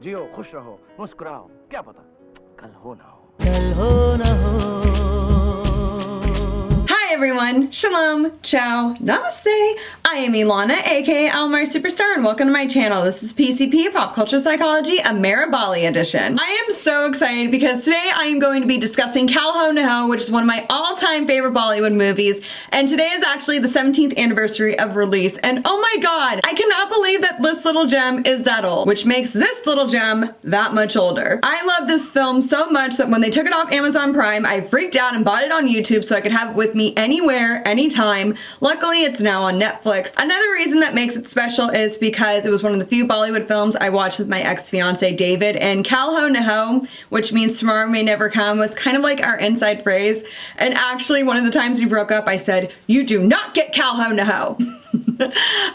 जियो खुश रहो मुस्कुराओ क्या पता कल हो ना हो कल हो ना हो Hi everyone, shalom, ciao, namaste. I am Ilana, aka Almar Superstar, and welcome to my channel. This is PCP, Pop Culture Psychology, AmeriBolly edition. I am so excited because today I am going to be discussing Kal Ho Naa Ho, which is one of my all-time favorite Bollywood movies, and today is actually the 17th anniversary of release, and oh my god, I cannot believe that this little gem is that old, which makes this little gem that much older. I love this film so much that when they took it off Amazon Prime, I freaked out and bought it on YouTube so I could have it with me anywhere, anytime. Luckily, it's now on Netflix. Another reason that makes it special is because it was one of the few Bollywood films I watched with my ex-fiance David, and Kal Ho Naa Ho, which means tomorrow may never come, was kind of like our inside phrase. And actually, one of the times we broke up, I said, "You do not get Kal Ho Naa Ho."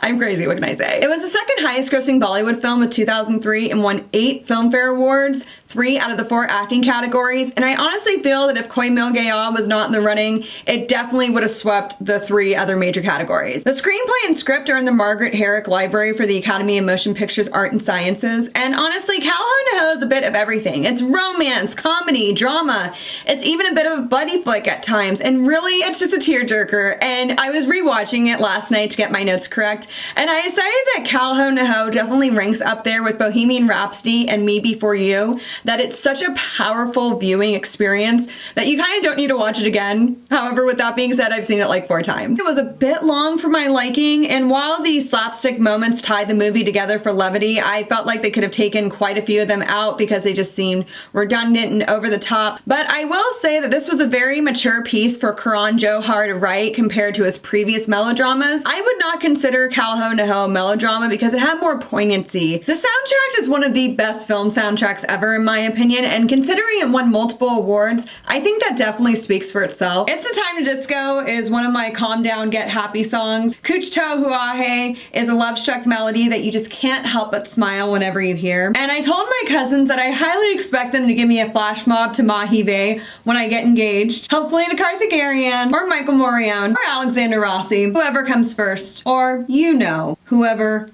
I'm crazy, what can I say? It was the second highest grossing Bollywood film of 2003 and won 8 Filmfare Awards, 3 out of the 4 acting categories, and I honestly feel that if Koi Mil Gaya was not in the running, it definitely would have swept the 3 other major categories. The screenplay and script are in the Margaret Herrick Library for the Academy of Motion Pictures Art and Sciences, and honestly, Kal Ho Naa Ho is a bit of everything. It's romance, comedy, drama, it's even a bit of a buddy flick at times, and really, it's just a tearjerker, and I was rewatching it last night to get my notes correct, and I decided that Kal Ho Naa Ho definitely ranks up there with Bohemian Rhapsody and Me Before You, that it's such a powerful viewing experience that you kind of don't need to watch it again. However, with that being said, I've seen it like 4 times. It was a bit long for my liking, and while the slapstick moments tied the movie together for levity, I felt like they could have taken quite a few of them out because they just seemed redundant and over the top. But I will say that this was a very mature piece for Karan Johar to write compared to his previous melodramas. I would not consider Kal Ho Naa Ho a melodrama because it had more poignancy. The soundtrack is one of the best film soundtracks ever in my opinion, and considering it won multiple awards, I think that definitely speaks for itself. It's the Time to Disco is one of my calm down, get happy songs. Kuch To Hua Hai is a love-struck melody that you just can't help but smile whenever you hear. And I told my cousins that I highly expect them to give me a flash mob to Mahi Ve when I get engaged. Hopefully to Karthik Aryan, or Michael Morion, or Alexander Rossi, whoever comes first. Or, you know, whoever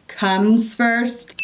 comes first.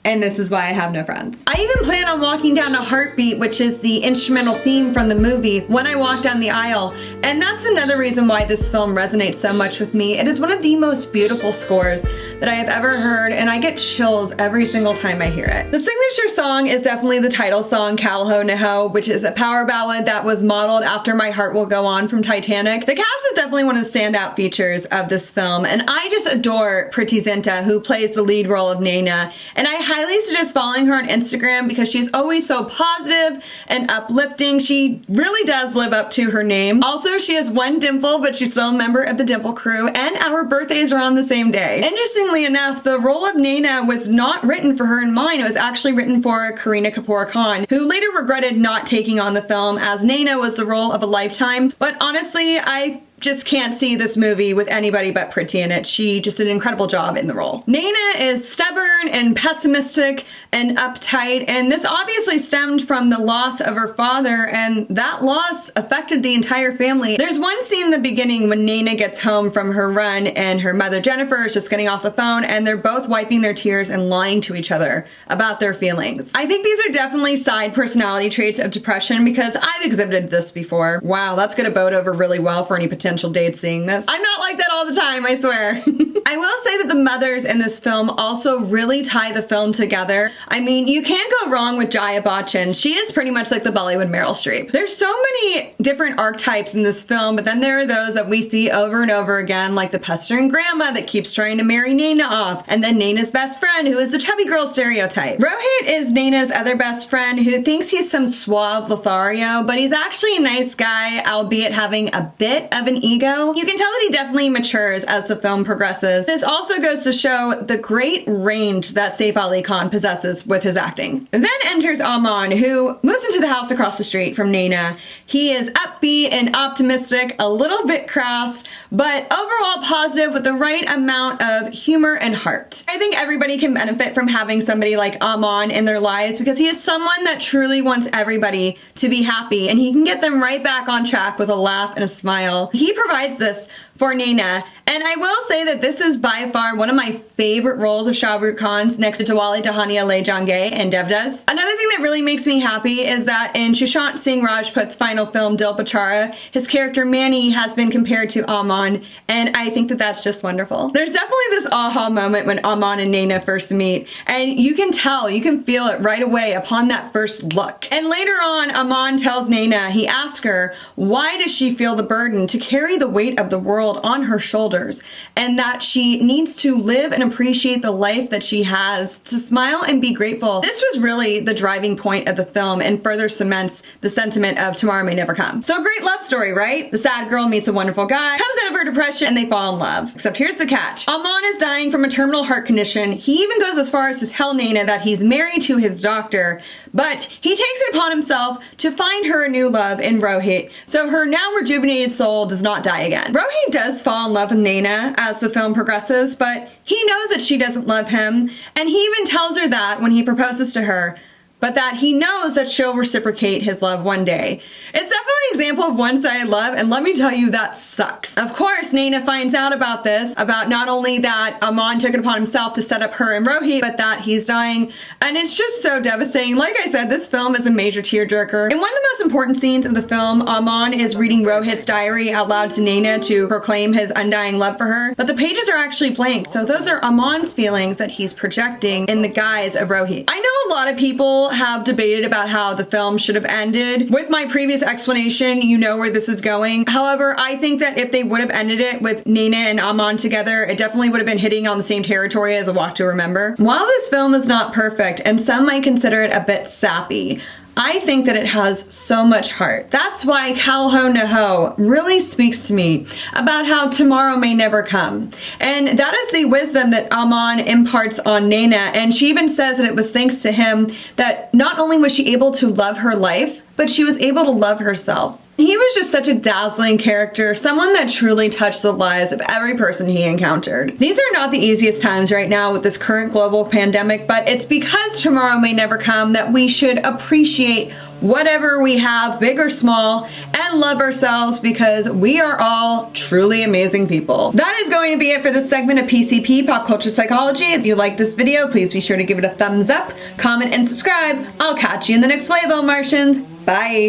And this is why I have no friends. I even plan on walking down a Heartbeat, which is the instrumental theme from the movie, when I walk down the aisle. And that's another reason why this film resonates so much with me. It is one of the most beautiful scores that I have ever heard, and I get chills every single time I hear it. The signature song is definitely the title song, Kal Ho Naa Ho, which is a power ballad that was modeled after My Heart Will Go On from Titanic. The cast is definitely one of the standout features of this film, and I just adore Preity Zinta, who plays the lead role of Naina, and I highly suggest following her on Instagram because she's always so positive and uplifting. She really does live up to her name. Also, she has one dimple, but she's still a member of the Dimple Crew, and our birthdays are on the same day. Interestingly enough, the role of Naina was not written for her in mind. It was actually written for Kareena Kapoor Khan, who later regretted not taking on the film, as Naina was the role of a lifetime. But honestly, I just can't see this movie with anybody but Preity in it. She just did an incredible job in the role. Naina is stubborn and pessimistic and uptight, and this obviously stemmed from the loss of her father, and that loss affected the entire family. There's one scene in the beginning when Naina gets home from her run and her mother Jennifer is just getting off the phone, and they're both wiping their tears and lying to each other about their feelings. I think these are definitely side personality traits of depression because I've exhibited this before. Wow, that's gonna bode over really well for any potential dates seeing this. I'm not like that all the time, I swear. I will say that the mothers in this film also really tie the film together. I mean, you can't go wrong with Jaya Bachchan. She is pretty much like the Bollywood Meryl Streep. There's so many different archetypes in this film, but then there are those that we see over and over again, like the pestering grandma that keeps trying to marry Naina off, and then Naina's best friend, who is the chubby girl stereotype. Rohit is Naina's other best friend, who thinks he's some suave Lothario, but he's actually a nice guy, albeit having a bit of an ego. You can tell that he definitely matures as the film progresses. This also goes to show the great range that Saif Ali Khan possesses with his acting. Then enters Aman, who moves into the house across the street from Naina. He is upbeat and optimistic, a little bit crass, but overall positive with the right amount of humor and heart. I think everybody can benefit from having somebody like Aman in their lives because he is someone that truly wants everybody to be happy, and he can get them right back on track with a laugh and a smile. He provides this for Naina. And I will say that this is by far one of my favorite roles of Shah Rukh Khan's, next to Diwali Dahania Le Jange and Devdas. Another thing that really makes me happy is that in Sushant Singh Rajput's final film Dil Pachara, his character Manny has been compared to Aman, and I think that that's just wonderful. There's definitely this aha moment when Aman and Naina first meet, and you can tell, you can feel it right away upon that first look. And later on, Aman tells Naina, he asks her, why does she feel the burden to carry the weight of the world on her shoulders, and that she needs to live and appreciate the life that she has, to smile and be grateful. This was really the driving point of the film and further cements the sentiment of tomorrow may never come. So great love story, right? The sad girl meets a wonderful guy, comes out of her depression, and they fall in love. Except here's the catch. Aman is dying from a terminal heart condition. He even goes as far as to tell Naina that he's married to his doctor, but he takes it upon himself to find her a new love in Rohit, so her now rejuvenated soul does not die again. Rohit does fall in love with Naina as the film progresses, but he knows that she doesn't love him, and he even tells her that when he proposes to her, but that he knows that she'll reciprocate his love one day. It's definitely an example of one-sided love, and let me tell you, that sucks. Of course, Naina finds out about this, about not only that Aman took it upon himself to set up her and Rohit, but that he's dying, and it's just so devastating. Like I said, this film is a major tearjerker. In one of the most important scenes of the film, Aman is reading Rohit's diary out loud to Naina to proclaim his undying love for her, but the pages are actually blank, so those are Aman's feelings that he's projecting in the guise of Rohit. I know a lot of people have debated about how the film should have ended. With my previous explanation, you know where this is going. However, I think that if they would have ended it with Naina and Aman together, it definitely would have been hitting on the same territory as A Walk to Remember. While this film is not perfect, and some might consider it a bit sappy, I think that it has so much heart. That's why Kal Ho Naa Ho really speaks to me about how tomorrow may never come. And that is the wisdom that Aman imparts on Naina, and she even says that it was thanks to him that not only was she able to love her life, but she was able to love herself. He was just such a dazzling character, someone that truly touched the lives of every person he encountered. These are not the easiest times right now with this current global pandemic, but it's because tomorrow may never come that we should appreciate whatever we have, big or small, and love ourselves, because we are all truly amazing people. That is going to be it for this segment of PCP, Pop Culture Psychology. If you like this video, please be sure to give it a thumbs up, comment, and subscribe. I'll catch you in the next Flavor Martians. Bye!